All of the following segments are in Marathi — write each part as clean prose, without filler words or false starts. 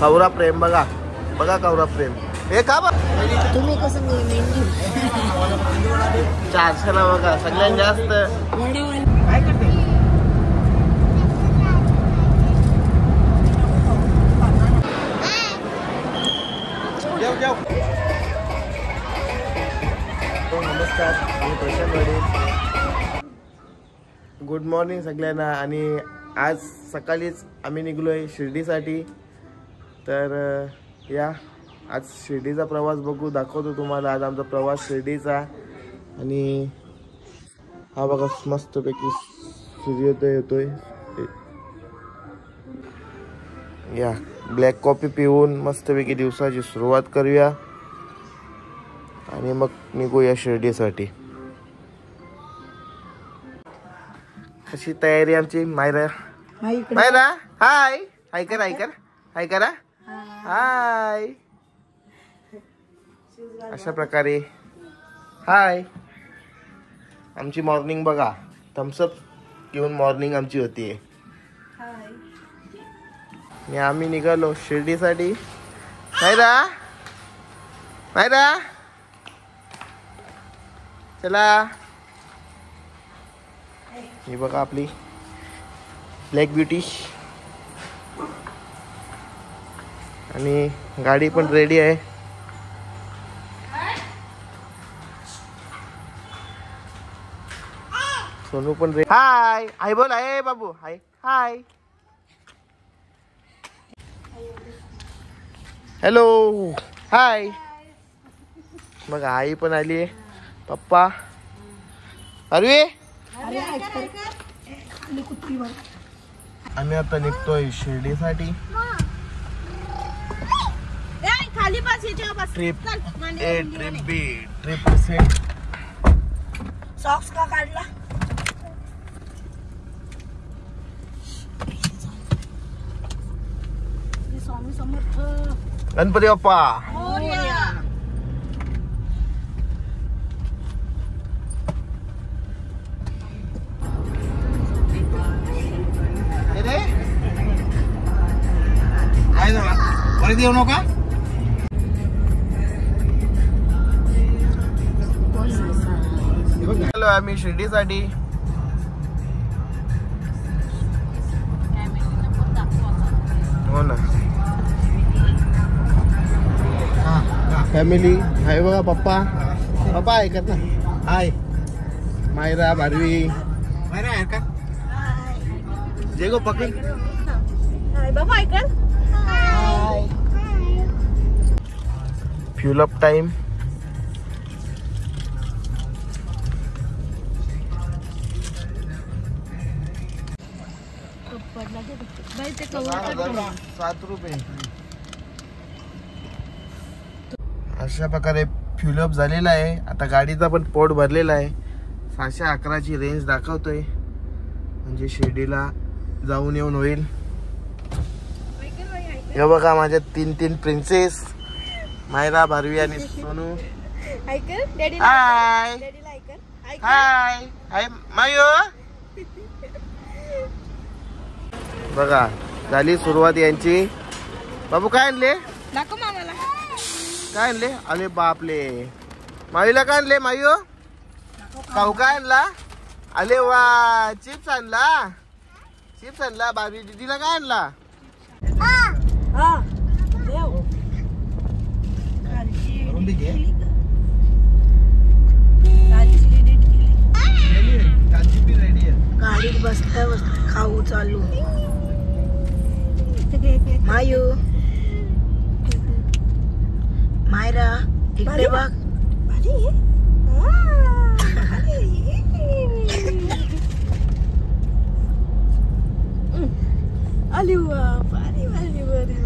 कौरा प्रेम बघा बघा कौरा प्रेम हे का तुम्ही कसं मेंढी 400 ला बघा सगळ्यात जास्त काय करते नमस्कार मी प्रशांत वडे गुड मॉर्निंग सगळ्यांना। आणि आज सकाळीच आम्ही निघलोय शिर्डीसाठी। तर या आज शिर्डीचा प्रवास बघू दाखवतो तुम्हाला। आज आमचा प्रवास शिर्डीचा आणि हा बघा मस्तपैकी सूर्योदय होतोय। या ब्लॅक कॉफी पिऊन मस्तपैकी दिवसाची सुरुवात करूया आणि मग निघूया शिर्डीसाठी। कशी तयारी आमची मायरा मायरा हाय हाय कर हाय कर हाय करा हाय अशा प्रकारे हाय आमची मॉर्निंग बघा थम्सअप घेऊन मॉर्निंग आमची होती। आणि आम्ही निघालो शिर्डीसाठी। मायरा मायरा चला ही बघा आपली ब्लॅक ब्युटी आणि गाडी पण रेडी आहे। सोनू पण रेडी हाय हाय बोल हाय बाबू हाय हाय हॅलो हाय बघा आई पण आली आहे पप्पा अरे आम्ही आता निघतोय शिर्डीसाठी। Trip A trip B trip set socks का काढला स्वामी समर्थ गणपती बाप्पा परत येऊ नका। हॅलो आम्ही शिर्डीसाठी। हो ना फॅमिली हाय बघा पप्पा पप्पा ऐकत ना हाय मायरा भारवी मायरा ऐकत जेगो पकड हाय बाबा ऐकत हाय फ्यूल अप टाइम ₹7। अशा प्रकारे फ्यूल अप झालेला आहे। आता गाडीचा पण पोट भरलेला आहे। 611ची रेंज दाखवतोय म्हणजे शिर्डीला जाऊन येऊन होईल। हे बघा माझ्या 3 प्रिन्सेस मायरा भारवी आणि सोनू हाय हाय हाय मायो बघा झाली सुरुवात यांची। बाबू काय आणले काय आणले अरे बापले मायूला काय आणले मायू खाऊ काय आणला अरे वा चिप्स आणला बाबी दीदीला काय आणला गाडीत बसता बसता खाऊ चालू मायू मायरा इकडे बघ आली भारी भारी भारी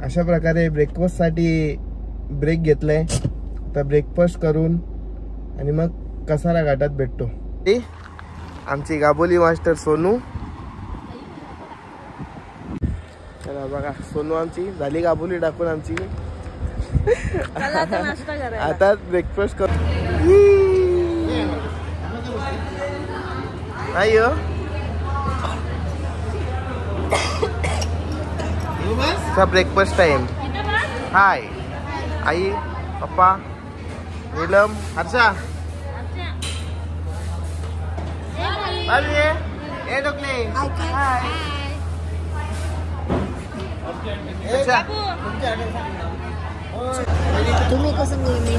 अशा प्रकारे ब्रेकफास्टसाठी ब्रेक घेतलाय. तर ब्रेकफास्ट करून आणि मग कसारा घाटात भेटतो. आमची गाबोली मास्टर सोनू. चला बघा सोनू आमची झाली गाबोली टाकून आमची. आता ब्रेकफास्ट कर. अयो ब्रेकफास्ट टाइम. हाय आई पप्पा नीलम हर्षा. ए डोकले तुम्ही कसं मेंढी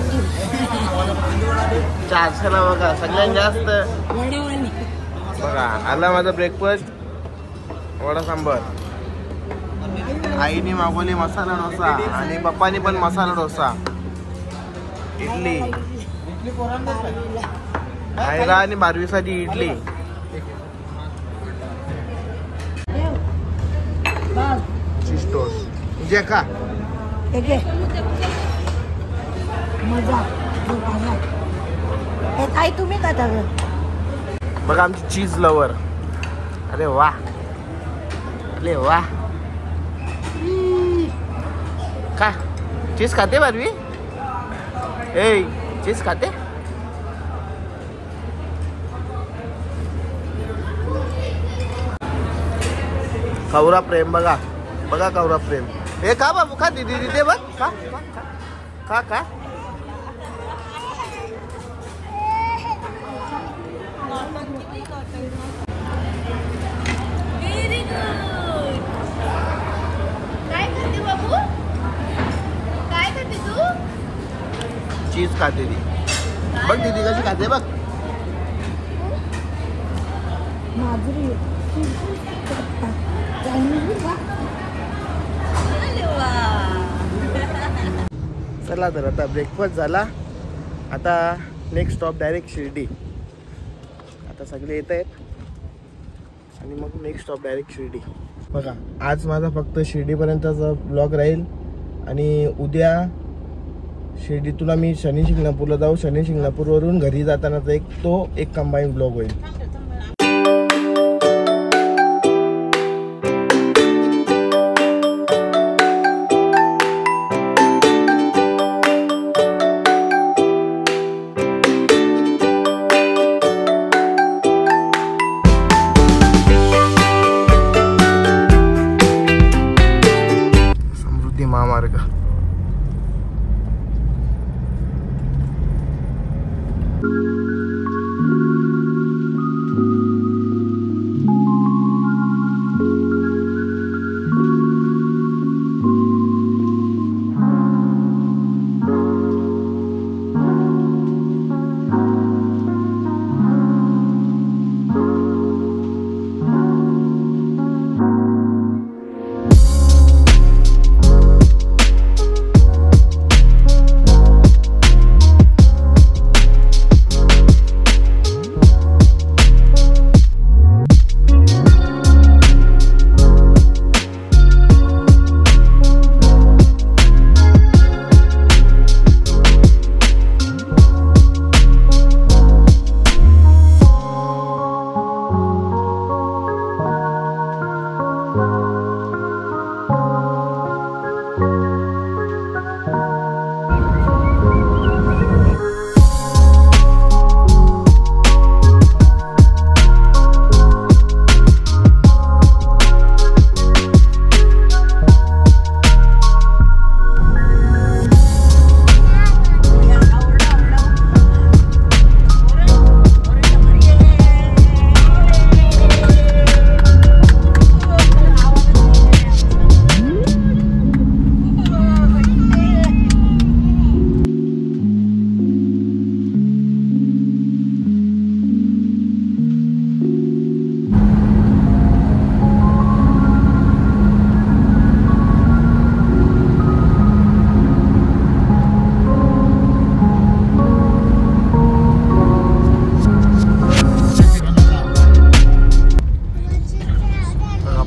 400ला बघा सगळ्यात जास्त. बघा आला माझा ब्रेकफास्ट वडा सांबर. आईने मागवली मसाला डोसा आणि पप्पानी पण मसाला डोसा. इडली आईला आणि बारवीसाठी इडली. चीज टोस्ट जे का मजा. ताई तुम्ही का बघा आमची चीज लवर. अरे वा अरे वा. का चीज खाते बारवी? ए चीज खाते? कौरा प्रेम बघा बघा कौरा प्रेम. हे का बाबू खा दीदी दे बघ का का का. चीज खाते ती बघ दीदी कशी खाते बघ. चला तर आता ब्रेकफास्ट झाला. आता नेक्स्ट स्टॉप डायरेक्ट शिर्डी. आता सगळे येत आहेत आणि मग नेक्स्ट स्टॉप डायरेक्ट शिर्डी. बघा आज माझा फक्त शिर्डीपर्यंतचा ब्लॉग राहील आणि उद्या शिर्डीतून मी शनी शिंगणापूरला जाऊ. शनी शिंगणापूरवरून घरी जातानाचा एक कंबाईन ब्लॉग होईल. समृद्धी महामार्ग.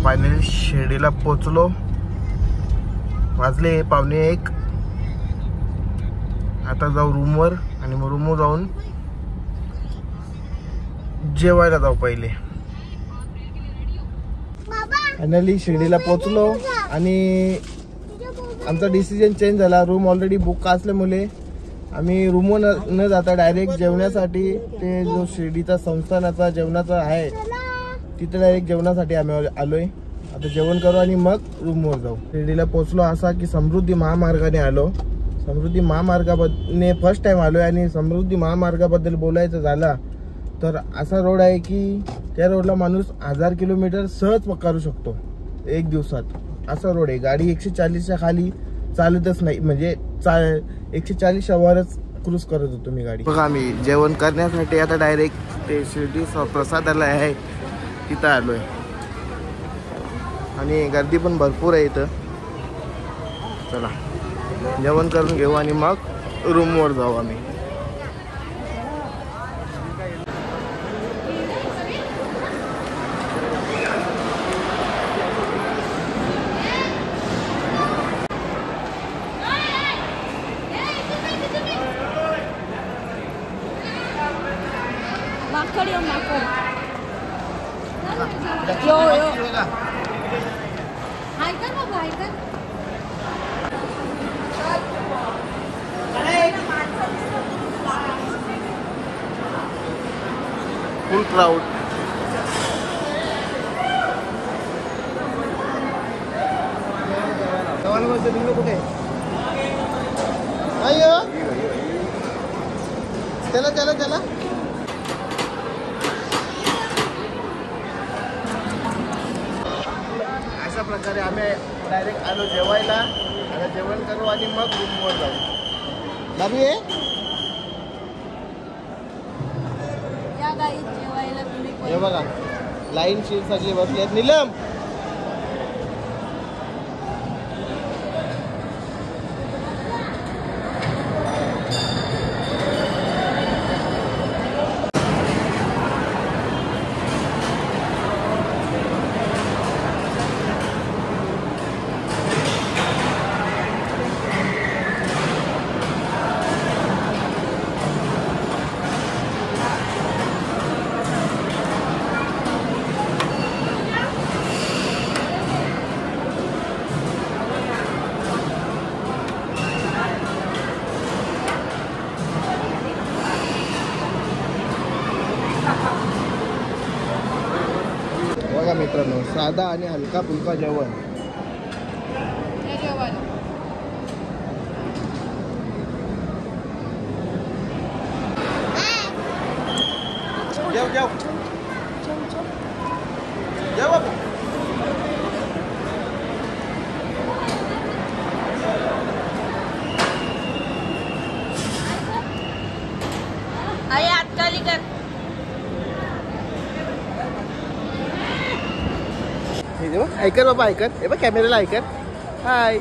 फायनली शिर्डीला पोचलो. वाजले 1:45. आता जाऊ रूमवर आणि मग रूमवर जाऊन जेवायला जाऊ पहिले. फायनली शिर्डीला पोहोचलो आणि आमचा डिसिजन चेंज झाला. रूम ऑलरेडी बुक असल्यामुळे आम्ही रूमवर न जाता डायरेक्ट जेवण्यासाठी ते जो शिर्डीचा संस्थानाचा जेवणाचा आहे तिथे डायरेक्ट जेवणासाठी आम्ही आलोय. आता जेवण करू आणि मग रूमवर जाऊ. शिर्डीला पोहोचलो असा की समृद्धी महामार्गाने आलो. समृद्धी महामार्गाने फर्स्ट टाइम आलोय आणि समृद्धी महामार्गाबद्दल बोलायचं झालं तर असा रोड आहे की त्या रोडला माणूस 1000 किलोमीटर सहज पकारू शकतो एक दिवसात. असा रोड आहे. गाडी 140च्या खाली चालतच नाही, म्हणजे 140च्या वरच क्रूज करत होतो मी गाडी. बघा आम्ही जेवण करण्यासाठी आता डायरेक्ट ते शिर्डी प्रसादालय आहे तिथं आलोय आणि गर्दी पण भरपूर आहे इथं. चला जेवण करून घेऊ आणि मग रूमवर जाऊ आम्ही. फुल क्राऊड. कुठे चला चला चला. अशा प्रकारे आम्ही डायरेक्ट आलो जेवायला. आता जेवण करू आणि मग रूमवर जाऊ. बाबी हे बघा लाईन शीट सगळी बसली आहेत. नीलम बघा मित्रांनो, साधा आणि हलका फुलका जेवण. जेव जेव जेव बाबू. आई आतकाली कर. ऐकर बाबा ऐकर. हे बघ कॅमेऱ्याला ऐकर. हाय.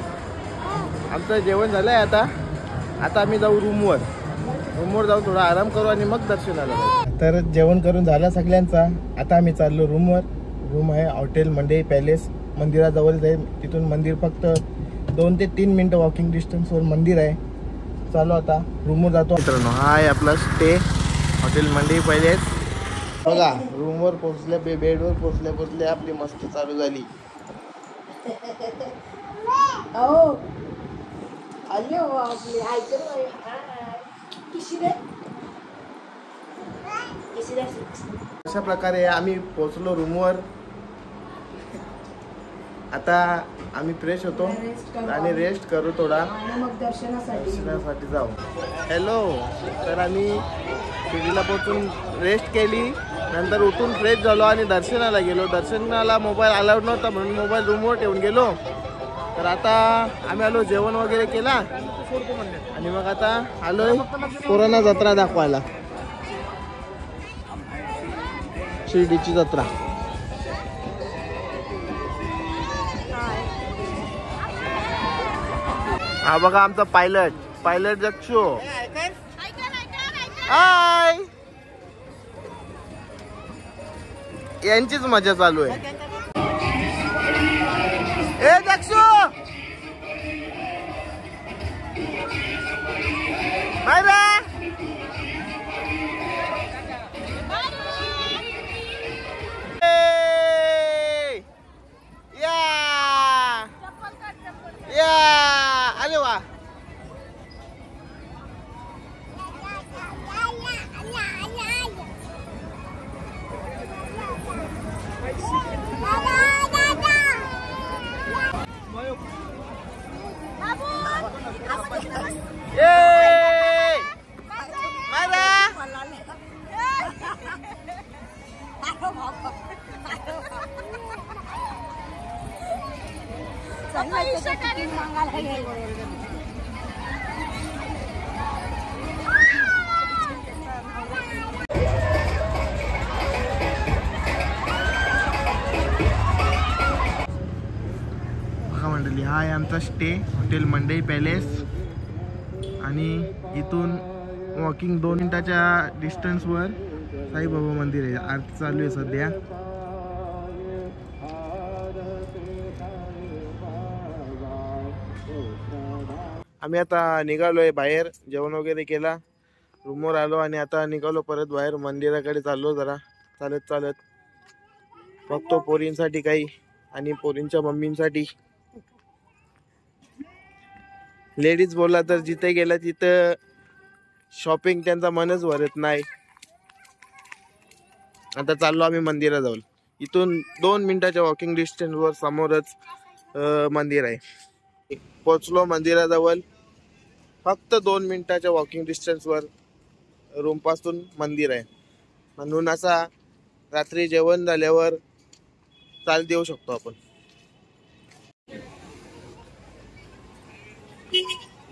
आमचं जेवण झालंय. आता आम्ही जाऊ रूमवर. रूमवर जाऊ थोडा आराम करू आणि मग दर्शनाला जाऊ. तर जेवण करून झाला सगळ्यांचा. आता आम्ही चाललो रूमवर. रूम आहे हॉटेल मंडई पॅलेस. मंदिराजवळच आहे. तिथून मंदिर फक्त 2 ते 3 मिनिटं वॉकिंग डिस्टन्सवर मंदिर आहे. चालू आता रूमवर जातो. मित्रांनो हा आहे आपला स्टे हॉटेल मंडई पॅलेस. बघा रूमवर पोहोचल्या बेडवर पोहोचल्या आपली मस्ती चालू झाली. अशा प्रकारे आम्ही पोहोचलो रूमवर. आता आम्ही फ्रेश होतो आणि रेस्ट करू थोडा. दर्शनासाठी जाऊ. हॅलो. तर आम्ही शिर्डीला पोहोचून रेस्ट केली. नंतर उठून फ्रेश झालो आणि दर्शनाला गेलो. दर्शनाला मोबाईल अलाउड नव्हता म्हणून मोबाईल रूमवर ठेवून गेलो. तर आता आम्ही आलो जेवण वगैरे केला आणि मग आता आलोय पुराणा जत्रा दाखवायला. शिर्डीची जत्रा. हा बघा आमचा पायलट जक्षू. हाय. यांचीच मजा चालू आहे. ए जक्षू बघा मंडळी, हा आहे आमचा स्टे, हॉटेल मंडई पॅलेस. आणि इथून वॉकिंग 2 मिनिटाच्या डिस्टन्सवर साईबाबा मंदिर आहे. आरती चालू आहे सध्या. आम्ही आता निघालोय बाहेर, जेवण वगैरे केला, रूमवर आलो आणि आता निघालो परत बाहेर मंदिराकडे. चाललो जरा चालत चालत, बघतो पोरींसाठी काही आणि पोरींच्या मम्मींसाठी. लेडीज बोलला तर जिथे गेला तिथं शॉपिंग त्यांचा मनच भरत नाही. आता चाललो आम्ही मंदिराजवळ. इथून 2 मिनिटाच्या वॉकिंग डिस्टन्सवर समोरच मंदिर आहे. पोचलो मंदिराजवळ, फक्त 2 मिनिटाच्या वॉकिंग डिस्टन्सवर रूमपासून मंदिर आहे. म्हणून असा रात्री जेवण झाल्यावर चाल देऊ शकतो आपण.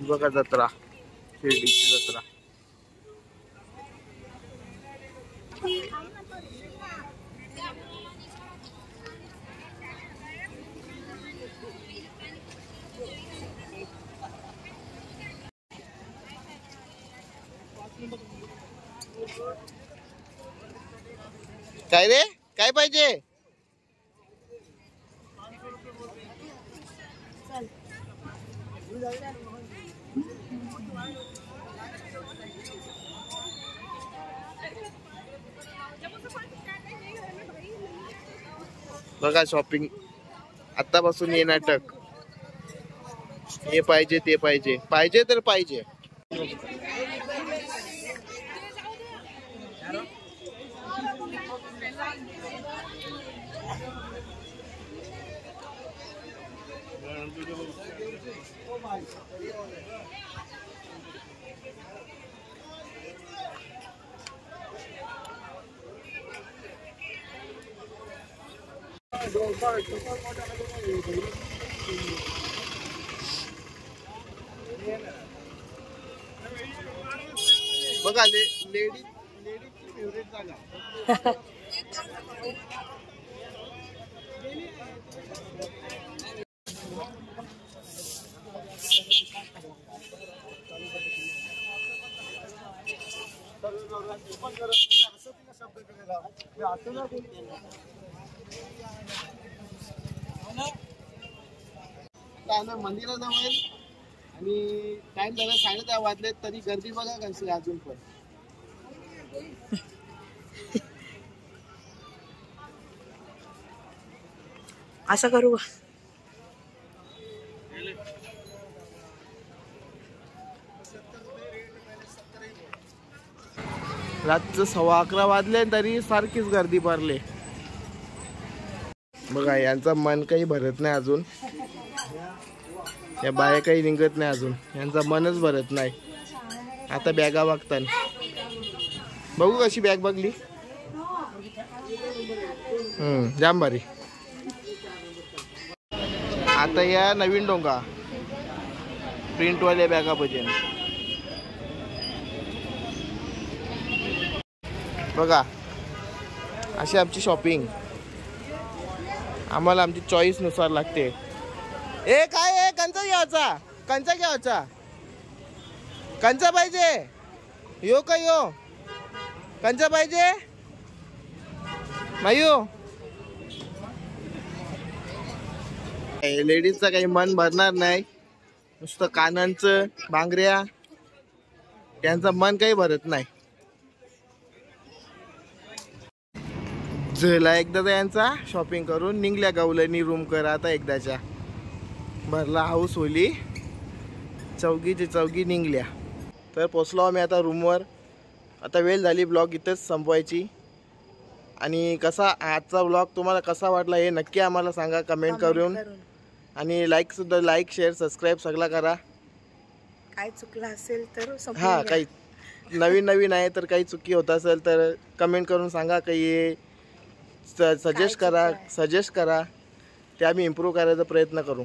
बघा जत्रा, शिर्डीची जत्रा. काय रे, काय पाहिजे? बघा शॉपिंग आतापासून हे नाटक. हे पाहिजे ते पाहिजे, पाहिजे तर पाहिजे. बघा लेडीजची फेवरेट जागा. मंदिराजवळ आणि टाइम झाला 10:30 वाजले तरी गर्दी बघा कशी अजून पण. असं करू का? रातचं 11:15 वाजले तरी सारखीच गर्दी भरले. बघा यांचं मन काही भरत नाही अजून. या बाया काही निघत नाही अजून, यांचा मनच भरत नाही. आता बॅगा बघतात. बघू कशी बॅग बघली. जाम भारी. आता या नवीन डोंगा प्रिंटवाल्या बॅगा पाहिजे. बघा अशी आमची शॉपिंग. आम्हाला आमची चॉईस नुसार लागते. ए काय आहे, कंचा घ्यायचा, कंचा घ्यायचा, कंचा पाहिजे. यो का यो कंचा पाहिजे मायू. लेडीजचं काही मन भरणार नाही. नुसतं कानांचं बांगड्या, त्यांचं मन काही भरत नाही. झाला एकदा यांचा शॉपिंग करून निघल्या गावलनी रूम करा. आता एकदाच्या भरला हाऊस होली, चौघीची चौघी निघल्या. तर पोचलो आम्ही आता रूमवर. आता वेळ झाली ब्लॉग इथंच संपवायची. आणि कसा आजचा ब्लॉग तुम्हाला कसा वाटला हे नक्की आम्हाला सांगा कमेंट करून. आणि लाईक शेअर सबस्क्राईब सगळं करा. काय चुकलं असेल तर हां, काही नवीन आहे तर काही चुकी होत असेल तर कमेंट करून सांगा. काही सजेस्ट करा ते आम्ही इम्प्रूव्ह करायचा प्रयत्न करू.